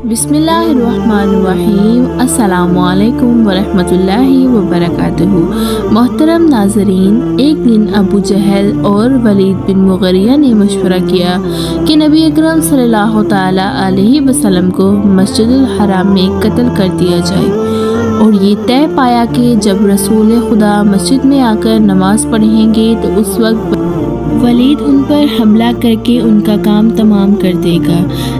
بسم اللہ الرحمن الرحیم۔ السلام علیکم ورحمۃ اللہ وبرکاتہ۔ محترم ناظرین، ایک دن ابو جہل اور ولید بن مغیرہ نے مشورہ کیا کہ نبی اکرم صلی اللہ تعالی علیہ وسلم کو مسجد الحرام میں قتل کر دیا جائے، اور یہ طے پایا کہ جب رسول خدا مسجد میں آ کر نماز پڑھیں گے تو اس وقت ولید ان پر حملہ کر کے ان کا کام تمام کر دے گا۔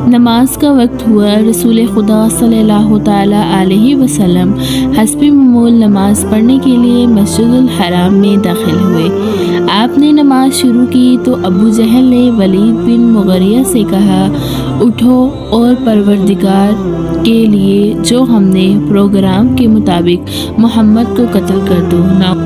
نماز کا وقت ہوا، رسول خدا صلی اللہ تعالی علیہ وسلم حسب معمول نماز پڑھنے کے لیے مسجد الحرام میں داخل ہوئے۔ آپ نے نماز شروع کی تو ابو جہل نے ولید بن مغیرہ سے کہا، اٹھو اور پروردگار کے لیے جو ہم نے پروگرام کے مطابق محمد کو قتل کر دو۔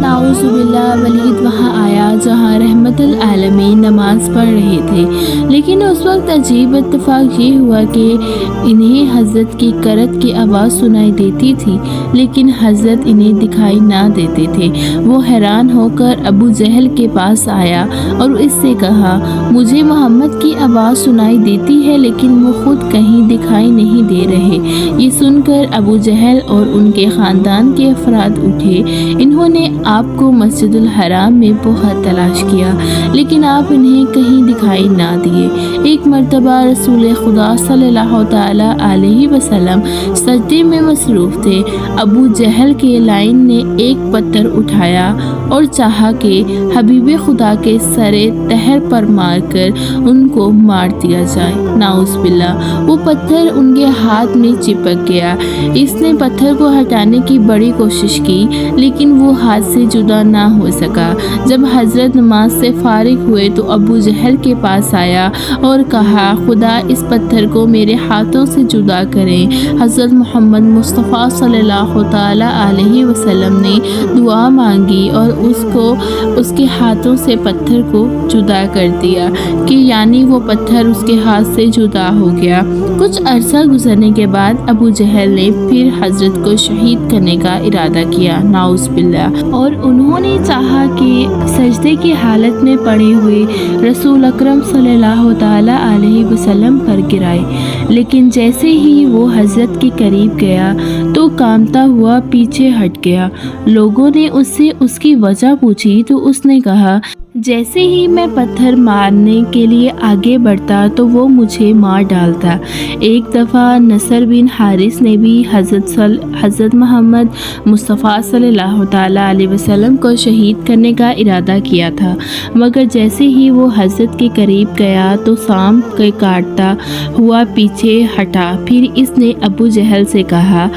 نعوذ باللہ، ولید وہاں آیا جہاں رحمت العالمین نماز پڑھ رہے تھے، لیکن اس وقت عجیب اتفاق یہ ہوا کہ انہیں حضرت کی کرت کی آواز سنائی دیتی تھی، لیکن حضرت انہیں دکھائی نہ دیتے تھے۔ وہ حیران ہو کر ابو جہل کے پاس آیا اور اس سے کہا، مجھے محمد کی آواز سنائی دیتی ہے لیکن وہ خود کہیں دکھائی نہیں دے رہے۔ یہ سن کر ابو جہل اور ان کے خاندان کے افراد اٹھے۔ انہوں نے آپ کو مسجد الحرام میں بہت تلاش کیا، لیکن آپ انہیں کہیں دکھائی نہ دیے۔ ایک مرتبہ رسول خدا صلی اللہ تعالی علیہ وسلم سجدے میں مصروف تھے۔ ابو جہل کے لائن نے ایک پتھر اٹھایا اور چاہا کہ حبیب خدا کے سر تہر پر مار کر ان کو مار دیا جائے۔ نعوذ باللہ، وہ پتھر ان کے ہاتھ میں چپک گیا۔ اس نے پتھر کو ہٹانے کی بڑی کوشش کی، لیکن وہ ہاتھ سے جدا نہ ہو سکا۔ جب حضرت نماز سے فارغ ہوئے تو ابو جہل کے پاس آیا اور کہا، خدا اس پتھر کو میرے ہاتھوں سے جدا کریں۔ حضرت محمد مصطفیٰ صلی اللہ تعالی علیہ وسلم نے دعا مانگی اور اس کے ہاتھوں سے پتھر کو جدا کر دیا، کہ یعنی وہ پتھر اس کے ہاتھ سے جدا ہو گیا۔ کچھ عرصہ گزرنے کے بعد ابو جہل نے پھر حضرت کو شہید کرنے کا ارادہ کیا، نعوذ باللہ، اور انہوں نے چاہا کہ سجدے کی حالت میں پڑے ہوئے رسول اکرم صلی اللہ تعالی علیہ وسلم پر گرائے، لیکن جیسے ہی وہ حضرت کے قریب گیا تو کانپتا ہوا پیچھے ہٹ گیا۔ لوگوں نے اس سے اس کی وجہ پوچھی تو اس نے کہا، جیسے ہی میں پتھر مارنے کے لیے آگے بڑھتا تو وہ مجھے مار ڈالتا۔ ایک دفعہ نصر بن حارث نے بھی حضرت محمد مصطفیٰ صلی اللہ تعالی علیہ وسلم کو شہید کرنے کا ارادہ کیا تھا، مگر جیسے ہی وہ حضرت کے قریب گیا تو سانپ کے کاٹتا ہوا پیچھے ہٹا۔ پھر اس نے ابو جہل سے کہا،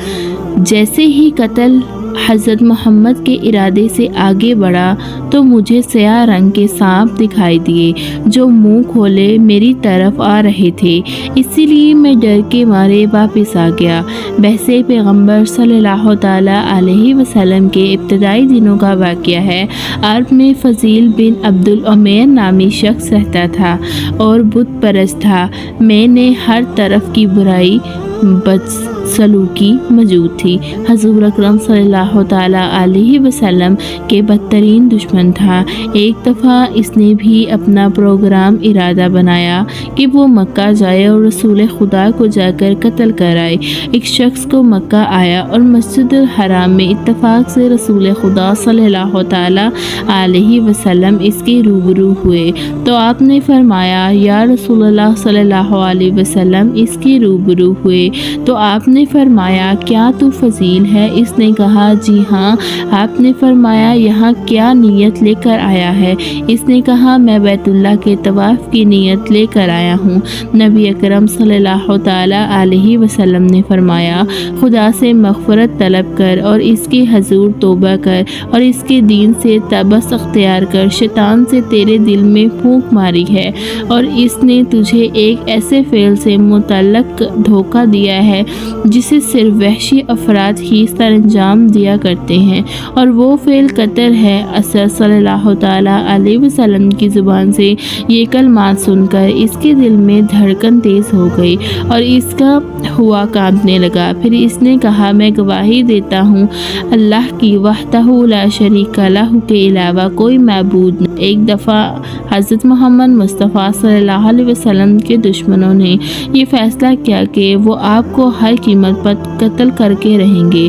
جیسے ہی قتل حضرت محمد کے ارادے سے آگے بڑھا تو مجھے سیاہ رنگ کے سانپ دکھائی دیے جو منہ کھولے میری طرف آ رہے تھے، اسی لیے میں ڈر کے مارے واپس آ گیا۔ بحث پیغمبر صلی اللہ تعالی علیہ وسلم کے ابتدائی دنوں کا واقعہ ہے۔ عرب میں فضیل بن عبد العمیر نامی شخص رہتا تھا اور بت پرست تھا۔ میں نے ہر طرف کی برائی بدسلوکی موجود تھی۔ حضور اکرم صلی اللہ تعالی علیہ وسلم کے بدترین دشمن تھا۔ ایک دفعہ اس نے بھی اپنا پروگرام ارادہ بنایا کہ وہ مکہ جائے اور رسول خدا کو جا کر قتل کرائے۔ ایک شخص کو مکہ آیا اور مسجد الحرام میں اتفاق سے رسول خدا صلی اللہ تعالی علیہ وسلم اس کے روبرو ہوئے تو آپ نے فرمایا، یا رسول اللہ صلی اللہ علیہ وسلم اس کے روبرو ہوئے تو آپ نے فرمایا، کیا تو فضیل ہے؟ اس نے کہا، جی ہاں۔ آپ نے فرمایا، یہاں کیا نیت لے کر آیا ہے؟ اس نے کہا، میں بیت اللہ کے طواف کی نیت لے کر آیا ہوں۔ نبی اکرم صلی اللہ تعالی علیہ وسلم نے فرمایا، خدا سے مغفرت طلب کر اور اس کے حضور توبہ کر اور اس کے دین سے تبس اختیار کر۔ شیطان سے تیرے دل میں پھونک ماری ہے اور اس نے تجھے ایک ایسے فعل سے متعلق دھوکہ دیا ہے جسے صرف وحشی افراد ہی سر انجام دیا کرتے ہیں، اور وہ فعل قتل ہے۔ اثر صلی اللہ تعالی علیہ وسلم کی زبان سے یہ کلمات سن کر اس کے دل میں دھڑکن تیز ہو گئی اور اس کا ہوا کانپنے لگا۔ پھر اس نے کہا، میں گواہی دیتا ہوں اللہ کی وحدہ لا شریک لہ کے علاوہ کوئی معبود نہیں۔ ایک دفعہ حضرت محمد مصطفیٰ صلی اللہ علیہ وسلم کے دشمنوں نے یہ فیصلہ کیا کہ وہ آپ کو ہر قیمت پر قتل کر کے رہیں گے،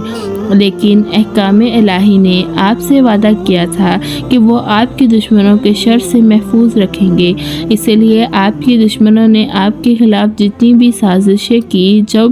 لیکن احکام الہی نے آپ سے وعدہ کیا تھا کہ وہ آپ کے دشمنوں کے شر سے محفوظ رکھیں گے۔ اسی لیے آپ کے دشمنوں نے آپ کے خلاف جتنی بھی سازشیں کی، جب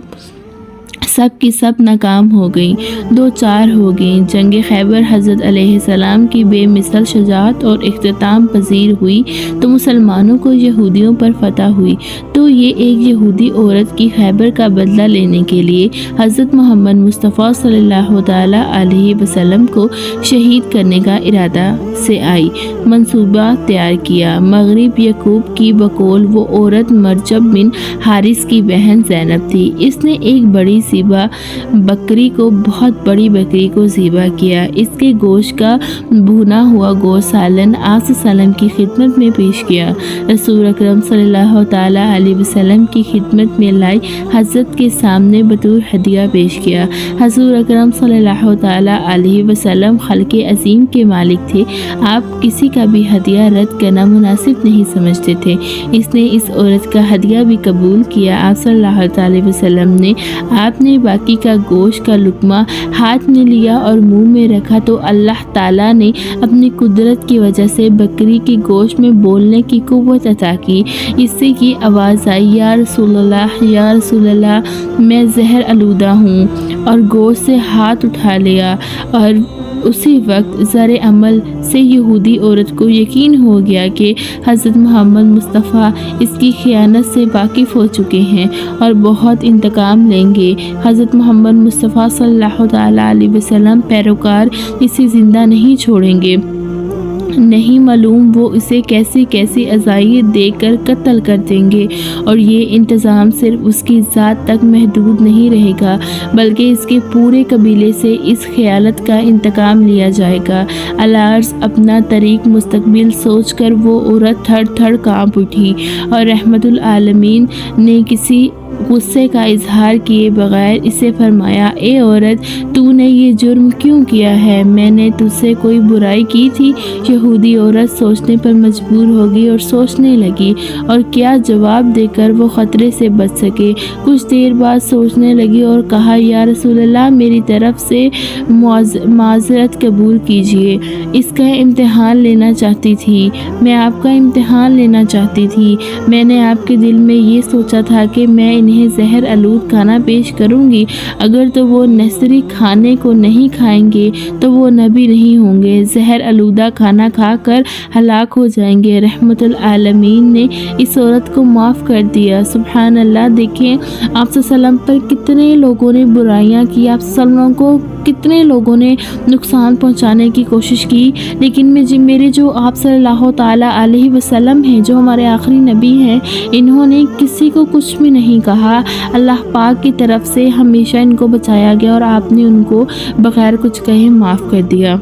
سب کی سب ناکام ہو گئیں، دو چار ہو گئیں۔ جنگ خیبر حضرت علیہ السلام کی بے مثل شجاعت اور اختتام پذیر ہوئی تو مسلمانوں کو یہودیوں پر فتح ہوئی، تو یہ ایک یہودی عورت کی خیبر کا بدلہ لینے کے لیے حضرت محمد مصطفیٰ صلی اللہ تعالیٰ علیہ وسلم کو شہید کرنے کا ارادہ سے آئی، منصوبہ تیار کیا۔ مغرب یعقوب کی بقول وہ عورت مرجب بن حارث کی بہن زینب تھی۔ اس نے ایک بڑی بہت بڑی بکری کو ذبح کیا۔ اس کے گوشت کا بھونا ہوا گوشت سالن آپ صلی اللہ علیہ وسلم کی خدمت میں پیش کیا۔ رسول اکرم صلی اللہ تعالیٰ علیہ وسلم کی خدمت میں لائی حضرت کے سامنے بطور ہدیہ پیش کیا۔ حضور اکرم صلی اللہ تعالیٰ علیہ وسلم خلق عظیم کے مالک تھے، آپ کسی کا بھی ہدیہ رد کرنا مناسب نہیں سمجھتے تھے۔ اس نے اس عورت کا ہدیہ بھی قبول کیا۔ آپ صلی اللہ علیہ وسلم نے آپ نے باقی کا گوشت کا لقمہ ہاتھ میں لیا اور منہ میں رکھا تو اللہ تعالیٰ نے اپنی قدرت کی وجہ سے بکری کے گوشت میں بولنے کی قوت عطا کی۔ اس سے کی آواز آئی، یا رسول اللہ، یا رسول اللہ، میں زہر آلودہ ہوں، اور گوشت سے ہاتھ اٹھا لیا، اور اسی وقت زر عمل سے یہودی عورت کو یقین ہو گیا کہ حضرت محمد مصطفیٰ اس کی خیانت سے واقف ہو چکے ہیں اور بہت انتقام لیں گے۔ حضرت محمد مصطفیٰ صلی اللہ تعالیٰ علیہ وسلم پیروکار اسے زندہ نہیں چھوڑیں گے، نہیں معلوم وہ اسے کیسی کیسی اذیت دے کر قتل کر دیں گے، اور یہ انتظام صرف اس کی ذات تک محدود نہیں رہے گا بلکہ اس کے پورے قبیلے سے اس خیانت کا انتقام لیا جائے گا۔ العرض اپنا طریق مستقبل سوچ کر وہ عورت تھر تھر کانپ اٹھی، اور رحمت العالمین نے کسی غصے کا اظہار کیے بغیر اسے فرمایا، اے عورت، تو نے یہ جرم کیوں کیا ہے؟ میں نے تجھ سے کوئی برائی کی تھی؟ یہودی عورت سوچنے پر مجبور ہوگی اور سوچنے لگی، اور کیا جواب دے کر وہ خطرے سے بچ سکے۔ کچھ دیر بعد سوچنے لگی اور کہا، یا رسول اللہ، میری طرف سے معذرت قبول کیجیے، اس کا امتحان لینا چاہتی تھی، میں آپ کا امتحان لینا چاہتی تھی۔ میں نے آپ کے دل میں یہ سوچا تھا کہ میں انہیں زہر آلود کھانا پیش کروں گی، اگر تو وہ نصری کھانے کو نہیں کھائیں گے تو وہ نبی نہیں ہوں گے، زہر آلودہ کھانا کھا کر ہلاک ہو جائیں گے۔ رحمت العالمین نے اس عورت کو معاف کر دیا۔ سبحان اللہ! دیکھیں آپ صلی اللہ علیہ وسلم پر کتنے لوگوں نے برائیاں کی، آپ صلی اللہ علیہ وسلم کو کتنے لوگوں نے نقصان پہنچانے کی کوشش کی، لیکن میرے جو آپ صلی اللہ تعالیٰ علیہ وسلم ہیں، جو ہمارے آخری نبی ہیں، انہوں نے کسی کو کچھ بھی نہیں کہا۔ اللہ پاک کی طرف سے ہمیشہ ان کو بچایا گیا اور آپ نے ان کو بغیر کچھ کہے معاف کر دیا۔